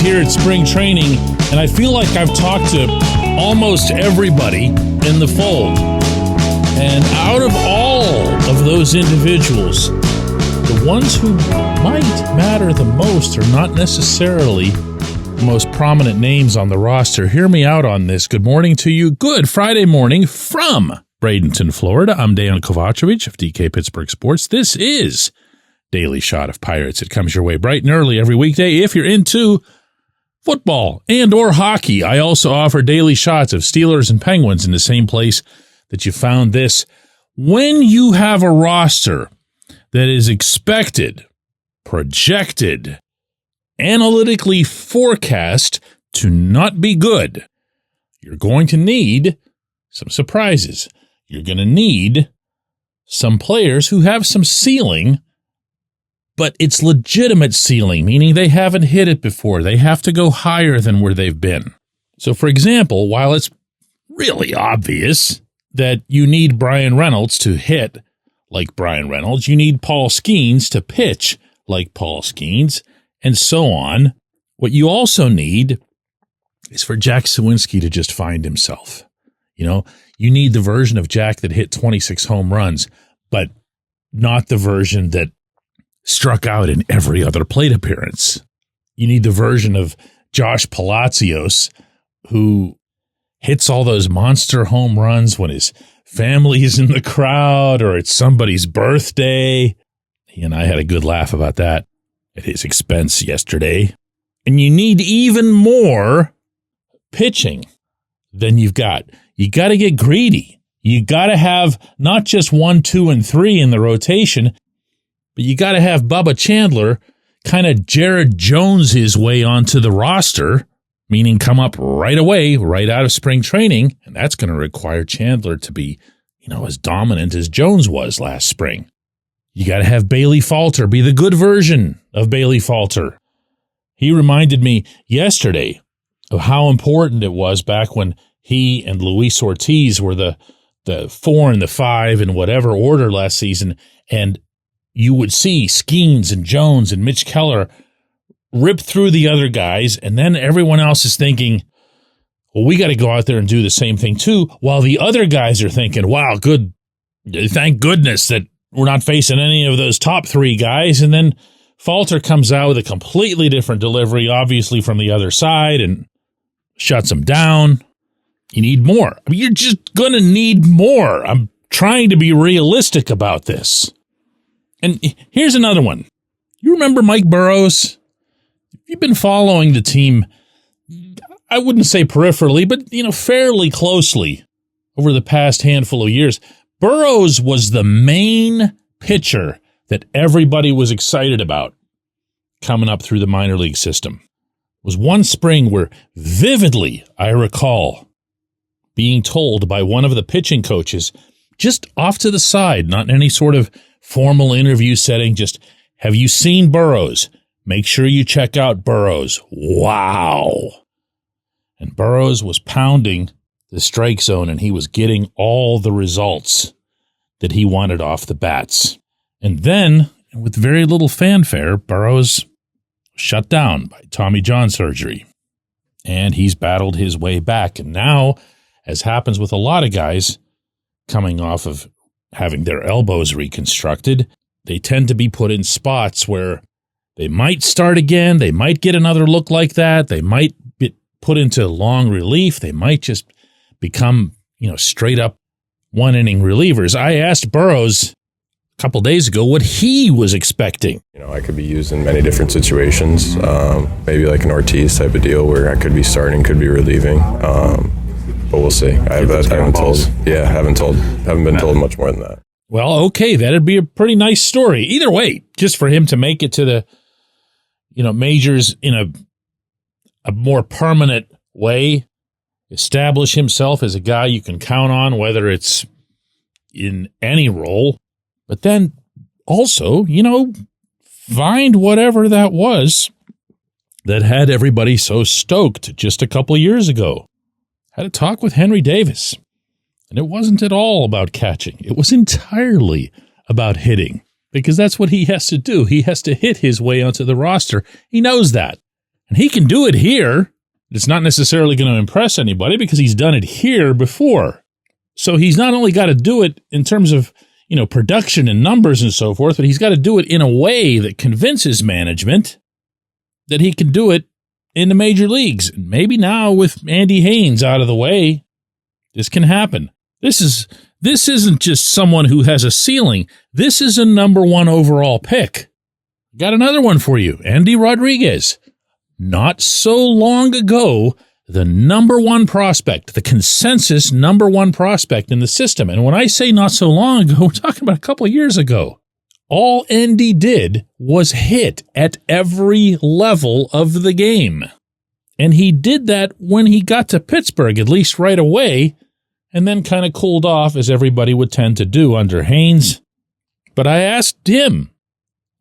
here at spring training, and I feel like I've talked to almost everybody in the fold. And out of all of those individuals, the ones who might matter the most are not necessarily the most prominent names on the roster. Hear me out on this. Good morning to you. Good Friday morning from Bradenton, Florida. I'm Dejan Kovacevic of DK Pittsburgh Sports. This is Daily Shot of Pirates. It comes your way bright and early every weekday if you're into football and or hockey. I also offer daily shots of Steelers and Penguins in the same place that you found this. When you have a roster that is expected, projected, analytically forecast to not be good, you're going to need some surprises. You're going to need some players who have some ceiling, but it's legitimate ceiling, meaning they haven't hit it before. They have to go higher than where they've been. So, for example, while it's really obvious that you need Brian Reynolds to hit like Brian Reynolds, you need Paul Skeens to pitch like Paul Skeens, and so on, what you also need is for Jack Suwinski to just find himself. You know, you need the version of Jack that hit 26 home runs, but not the version that struck out in every other plate appearance. You need the version of Josh Palacios who hits all those monster home runs when his family's in the crowd or it's somebody's birthday. He and I had a good laugh about that at his expense yesterday. And you need even more pitching than you've got. You got to get greedy. You got to have not just 1, 2, and 3 in the rotation, but you got to have Bubba Chandler kind of Jared Jones his way onto the roster, meaning come up right away, right out of spring training. And that's going to require Chandler to be, as dominant as Jones was last spring. You got to have Bailey Falter be the good version of Bailey Falter. He reminded me yesterday of how important it was back when he and Luis Ortiz were the 4 and the 5 in whatever order last season, and you would see Skeens and Jones and Mitch Keller rip through the other guys, and then everyone else is thinking, well, we got to go out there and do the same thing too, while the other guys are thinking, wow, good, thank goodness that we're not facing any of those top 3 guys. And then Falter comes out with a completely different delivery, obviously from the other side, and shuts them down. You need more. I mean, you're just going to need more. I'm trying to be realistic about this. And here's another one. You remember Mike Burrows? You've been following the team, I wouldn't say peripherally, but, fairly closely over the past handful of years. Burrows was the main pitcher that everybody was excited about coming up through the minor league system. It was one spring where vividly I recall being told by one of the pitching coaches, just off to the side, not in any sort of formal interview setting, just, have you seen Burrows? Make sure you check out Burrows. Wow. And Burrows was pounding the strike zone, and he was getting all the results that he wanted off the bats. And then, with very little fanfare, Burrows shut down by Tommy John surgery. And he's battled his way back. And now, as happens with a lot of guys coming off of having their elbows reconstructed, they tend to be put in spots where they might start again, they might get another look like that, they might be put into long relief, they might just become, straight up one-inning relievers. I asked Burrows a couple days ago what he was expecting. I could be used in many different situations, maybe like an Ortiz type of deal where I could be starting, could be relieving, but we'll see. I haven't been told much more than that. Well, okay, that'd be a pretty nice story. Either way, just for him to make it to the, majors in a more permanent way, establish himself as a guy you can count on, whether it's in any role, but then also, find whatever that was that had everybody so stoked just a couple of years ago. Had a talk with Henry Davis, and it wasn't at all about catching. It was entirely about hitting, because that's what he has to do. He has to hit his way onto the roster. He knows that. And he can do it here. It's not necessarily going to impress anybody because he's done it here before. So he's not only got to do it in terms of, production and numbers and so forth, but he's got to do it in a way that convinces management that he can do it in the major leagues. And maybe now with Andy Haynes out of the way, this can happen. This isn't just someone who has a ceiling. This is a number 1 overall pick. Got another one for you, Andy Rodriguez. Not so long ago, the number 1 prospect, the consensus number 1 prospect in the system. And when I say not so long ago, we're talking about a couple of years ago. All Andy did was hit at every level of the game. And he did that when he got to Pittsburgh, at least right away, and then kind of cooled off, as everybody would tend to do under Haynes. But I asked him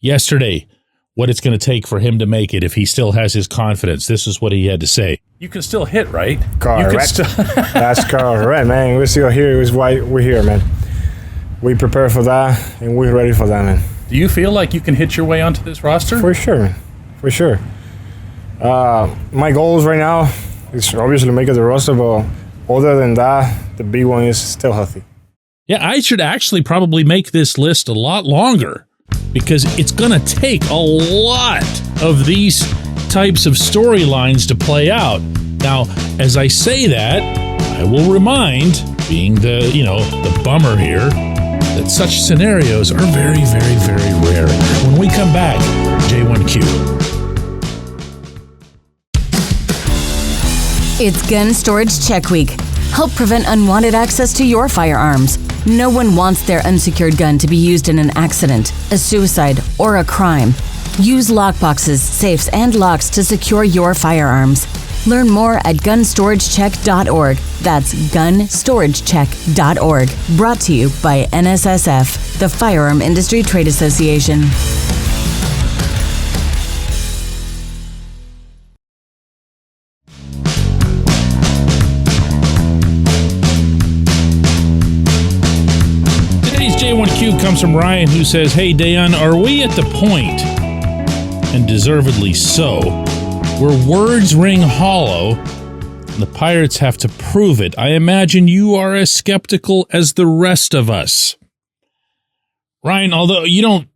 yesterday what it's going to take for him to make it if he still has his confidence. This is what he had to say. You can still hit, right? Correct. That's correct, man. We're still here. It's why we're here, man. We prepare for that, and we're ready for that, man. Do you feel like you can hit your way onto this roster? For sure, man. For sure. My goals right now is obviously make it the roster, but other than that, the big one is still healthy. Yeah, I should actually probably make this list a lot longer because it's going to take a lot of these types of storylines to play out. Now, as I say that, I will remind, being the bummer here, that such scenarios are very, very, very rare. When we come back, J1Q. It's Gun Storage Check Week. Help prevent unwanted access to your firearms. No one wants their unsecured gun to be used in an accident, a suicide, or a crime. Use lockboxes, safes, and locks to secure your firearms. Learn more at gunstoragecheck.org. That's gunstoragecheck.org. Brought to you by NSSF, the Firearm Industry Trade Association. Today's J1Q comes from Ryan, who says, "Hey, Dejan, are we at the point, and deservedly so, where words ring hollow and the Pirates have to prove it? I imagine you are as skeptical as the rest of us." Ryan, although you don't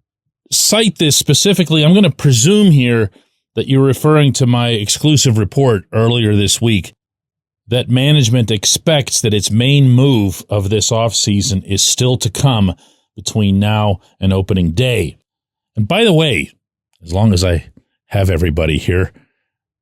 cite this specifically, I'm going to presume here that you're referring to my exclusive report earlier this week that management expects that its main move of this offseason is still to come between now and opening day. And by the way, as long as I have everybody here,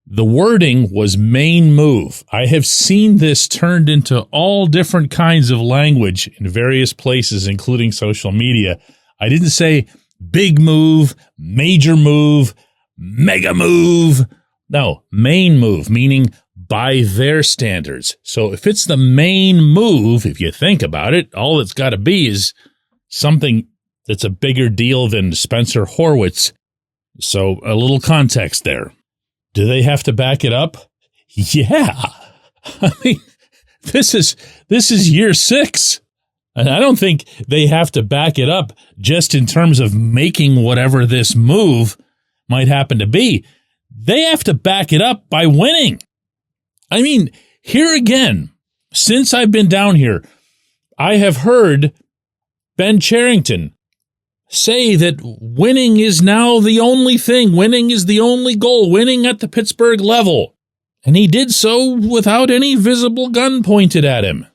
the wording was main move. I have seen this turned into all different kinds of language in various places, including social media. I didn't say big move, major move, mega move. No, main move, meaning by their standards. So if it's the main move, if you think about it, all it's got to be is something that's a bigger deal than Spencer Horwitz. So a little context there. Do they have to back it up? Yeah. I mean, this is year 6. And I don't think they have to back it up just in terms of making whatever this move might happen to be. They have to back it up by winning. I mean, here again, since I've been down here, I have heard Ben Cherington say that winning is now the only thing. Winning is the only goal. Winning at the Pittsburgh level. And he did so without any visible gun pointed at him.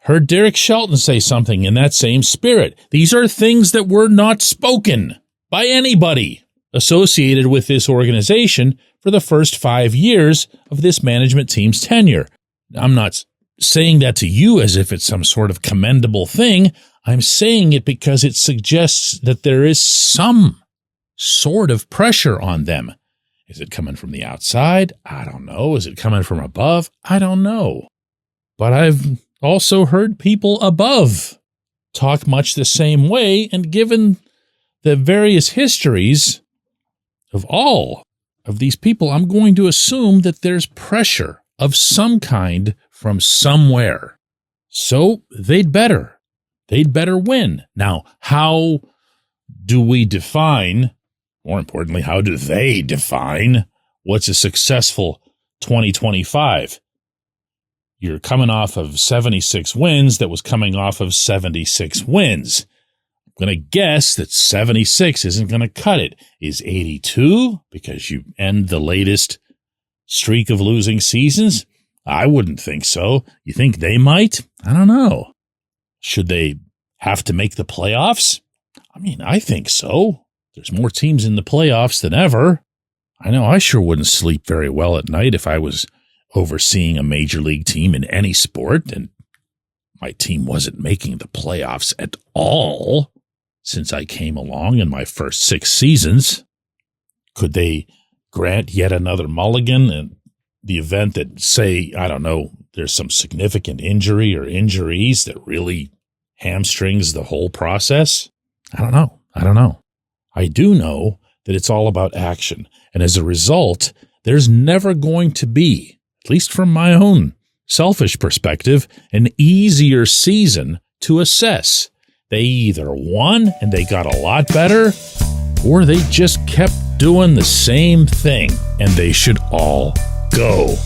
Heard Derek Shelton say something in that same spirit. These are things that were not spoken by anybody associated with this organization for the first 5 years of this management team's tenure. I'm not saying that to you as if it's some sort of commendable thing. I'm saying it because it suggests that there is some sort of pressure on them. Is it coming from the outside? I don't know. Is it coming from above? I don't know. But I've also heard people above talk much the same way, and given the various histories of all of these people, I'm going to assume that there's pressure of some kind from somewhere. So they'd better win. Now, how do we define, more importantly, how do they define what's a successful 2025? You're coming off of 76 wins that was coming off of 76 wins. I'm going to guess that 76 isn't going to cut it. Is 82 because you end the latest streak of losing seasons? I wouldn't think so. You think they might? I don't know. Should they have to make the playoffs? I mean, I think so. There's more teams in the playoffs than ever. I know I sure wouldn't sleep very well at night if I was overseeing a major league team in any sport and my team wasn't making the playoffs at all since I came along in my first 6 seasons. Could they grant yet another mulligan in the event that, say, I don't know, there's some significant injury or injuries that really hamstrings the whole process? I don't know. I do know that it's all about action. And as a result, there's never going to be, at least from my own selfish perspective, an easier season to assess. They either won and they got a lot better, or they just kept doing the same thing, and they should all go.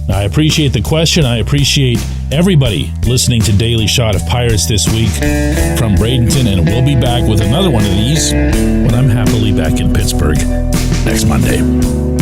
Now, I appreciate the question. I appreciate everybody listening to Daily Shot of Pirates this week from Bradenton, and we'll be back with another one of these when I'm happily back in Pittsburgh next Monday.